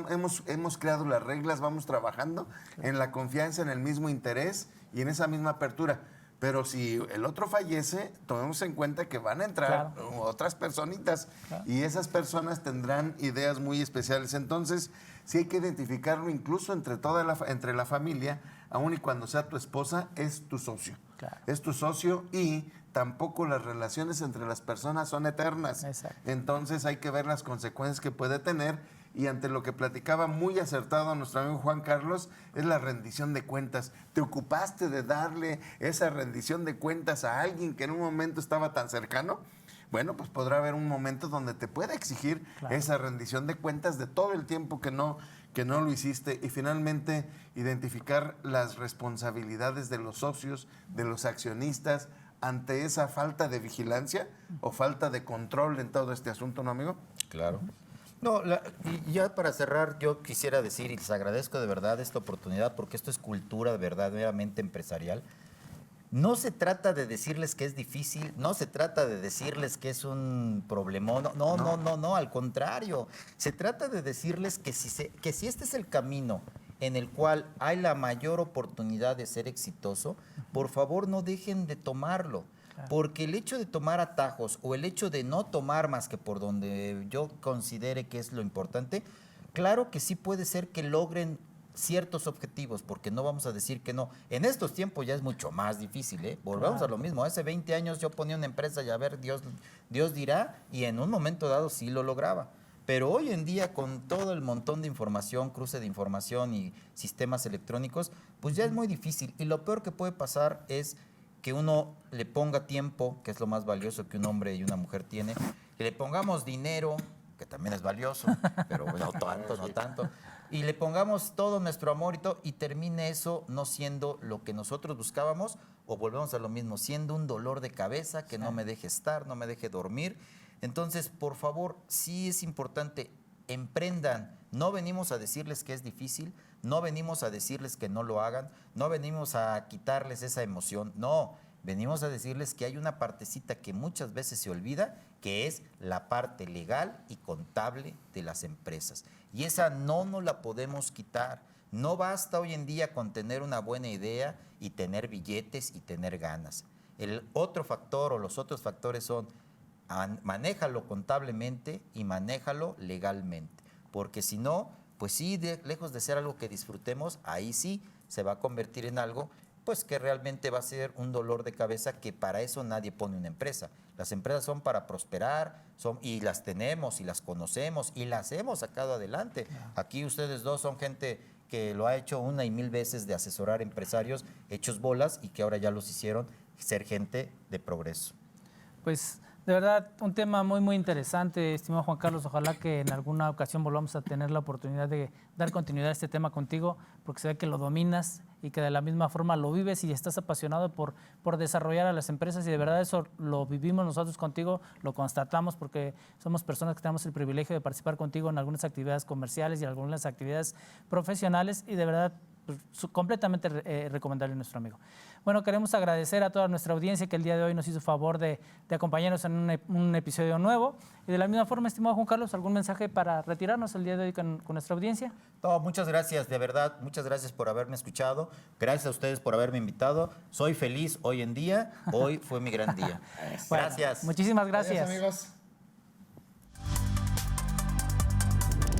[SPEAKER 3] hemos creado las reglas, vamos trabajando en la confianza, en el mismo interés y en esa misma apertura. Pero si el otro fallece, tomemos en cuenta que van a entrar otras personitas, y esas personas tendrán ideas muy especiales. Entonces, sí hay que identificarlo incluso entre la familia, aun y cuando sea tu esposa, es tu socio.
[SPEAKER 2] Claro.
[SPEAKER 3] Es tu socio, y tampoco las relaciones entre las personas son eternas.
[SPEAKER 2] Exacto.
[SPEAKER 3] Entonces hay que ver las consecuencias que puede tener, y ante lo que platicaba muy acertado nuestro amigo Juan Carlos, es la rendición de cuentas. Te ocupaste de darle esa rendición de cuentas a alguien que en un momento estaba tan cercano. Bueno, pues podrá haber un momento donde te pueda exigir esa rendición de cuentas de todo el tiempo que no lo hiciste. Y finalmente, identificar las responsabilidades de los socios, de los accionistas, ante esa falta de vigilancia o falta de control en todo este asunto, ¿no, amigo?
[SPEAKER 4] Claro. No, y ya para cerrar, yo quisiera decir, y les agradezco de verdad esta oportunidad, porque esto es cultura verdaderamente empresarial. No se trata de decirles que es difícil, no se trata de decirles que es un problemón, no, al contrario. Se trata de decirles que si este es el camino en el cual hay la mayor oportunidad de ser exitoso, por favor no dejen de tomarlo. Porque el hecho de tomar atajos o el hecho de no tomar más que por donde yo considere que es lo importante, claro que sí puede ser que logren ciertos objetivos, porque no vamos a decir que no. En estos tiempos ya es mucho más difícil, ¿eh? Volvemos a lo mismo. Hace 20 años yo ponía una empresa y a ver, Dios dirá, y en un momento dado sí lo lograba. Pero hoy en día, con todo el montón de información, cruce de información y sistemas electrónicos, pues ya es muy difícil. Y lo peor que puede pasar es que uno le ponga tiempo, que es lo más valioso que un hombre y una mujer tiene, que le pongamos dinero, que también es valioso, pero no tanto, no tanto, y le pongamos todo nuestro amor y todo, y termine eso no siendo lo que nosotros buscábamos, o volvemos a lo mismo, siendo un dolor de cabeza que no me deje estar, no me deje dormir. Entonces, por favor, sí es importante, emprendan. No venimos a decirles que es difícil, no venimos a decirles que no lo hagan, no venimos a quitarles esa emoción, no. Venimos a decirles que hay una partecita que muchas veces se olvida, que es la parte legal y contable de las empresas. Y esa no nos la podemos quitar. No basta hoy en día con tener una buena idea y tener billetes y tener ganas. El otro factor o los otros factores son manéjalo contablemente y manéjalo legalmente. Porque si no, pues sí, lejos de ser algo que disfrutemos, ahí sí se va a convertir en algo pues que realmente va a ser un dolor de cabeza, que para eso nadie pone una empresa. Las empresas son para prosperar, y las tenemos y las conocemos y las hemos sacado adelante. Aquí ustedes dos son gente que lo ha hecho una y mil veces de asesorar empresarios hechos bolas y que ahora ya los hicieron ser gente de progreso.
[SPEAKER 2] Pues de verdad, un tema muy, muy interesante, estimado Juan Carlos. Ojalá que en alguna ocasión volvamos a tener la oportunidad de dar continuidad a este tema contigo, porque se ve que lo dominas y que de la misma forma lo vives y estás apasionado por desarrollar a las empresas, y de verdad eso lo vivimos nosotros contigo, lo constatamos porque somos personas que tenemos el privilegio de participar contigo en algunas actividades comerciales y algunas actividades profesionales, y de verdad pues, completamente recomendable a nuestro amigo. Bueno, queremos agradecer a toda nuestra audiencia que el día de hoy nos hizo favor de acompañarnos en un episodio nuevo. Y de la misma forma, estimado Juan Carlos, ¿algún mensaje para retirarnos el día de hoy con nuestra audiencia?
[SPEAKER 4] No, muchas gracias, de verdad, muchas gracias por haberme escuchado. Gracias a ustedes por haberme invitado. Soy feliz hoy en día, hoy fue mi gran día.
[SPEAKER 2] Bueno,
[SPEAKER 4] gracias.
[SPEAKER 2] Muchísimas gracias.
[SPEAKER 3] Adiós, amigos.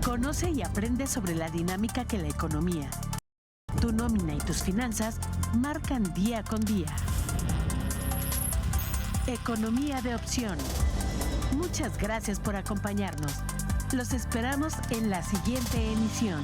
[SPEAKER 1] Conoce y aprende sobre la dinámica que la economía, tu nómina y tus finanzas marcan día con día. Economía de opción. Muchas gracias por acompañarnos. Los esperamos en la siguiente emisión.